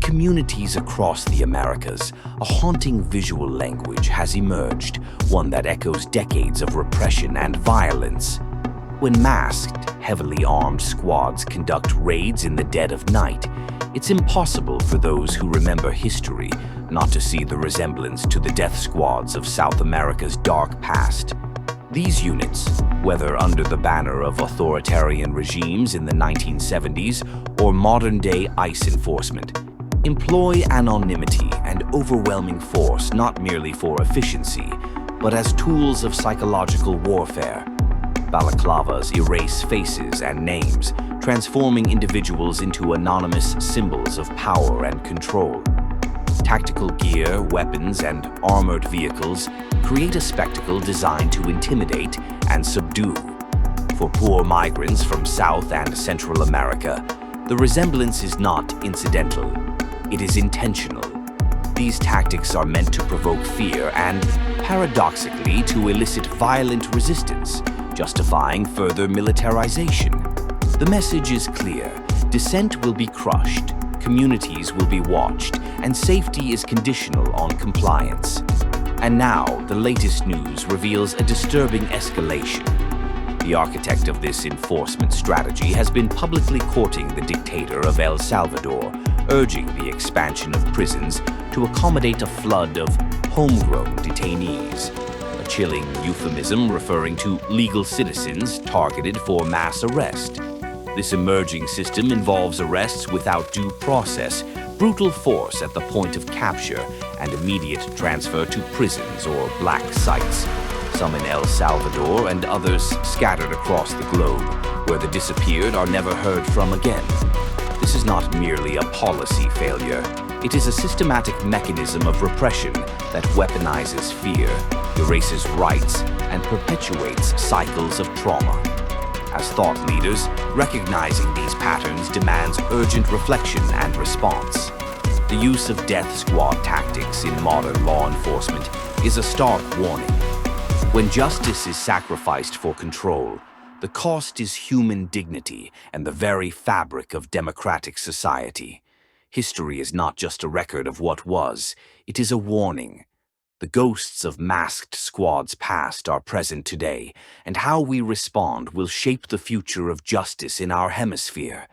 communities across the Americas, a haunting visual language has emerged, one that echoes decades of repression and violence. When masked, heavily armed squads conduct raids in the dead of night, it's impossible for those who remember history not to see the resemblance to the death squads of South America's dark past. These units, whether under the banner of authoritarian regimes in the 1970s or modern-day ICE enforcement, employ anonymity and overwhelming force not merely for efficiency, but as tools of psychological warfare. Balaclavas erase faces and names, transforming individuals into anonymous symbols of power and control. Tactical gear, weapons, and armored vehicles create a spectacle designed to intimidate and subdue. For poor migrants from South and Central America, the resemblance is not incidental. It is intentional. These tactics are meant to provoke fear and, paradoxically, to elicit violent resistance, justifying further militarization. The message is clear. Dissent will be crushed, communities will be watched, and safety is conditional on compliance. And now, the latest news reveals a disturbing escalation. The architect of this enforcement strategy has been publicly courting the dictator of El Salvador, urging the expansion of prisons to accommodate a flood of homegrown detainees, a chilling euphemism referring to legal citizens targeted for mass arrest. This emerging system involves arrests without due process, brutal force at the point of capture, and immediate transfer to prisons or black sites, some in El Salvador and others scattered across the globe, where the disappeared are never heard from again. This is not merely a policy failure. It is a systematic mechanism of repression that weaponizes fear, erases rights, and perpetuates cycles of trauma. As thought leaders, recognizing these patterns demands urgent reflection and response. The use of death squad tactics in modern law enforcement is a stark warning. When justice is sacrificed for control, the cost is human dignity and the very fabric of democratic society. History is not just a record of what was, it is a warning. The ghosts of masked squads past are present today, and how we respond will shape the future of justice in our hemisphere.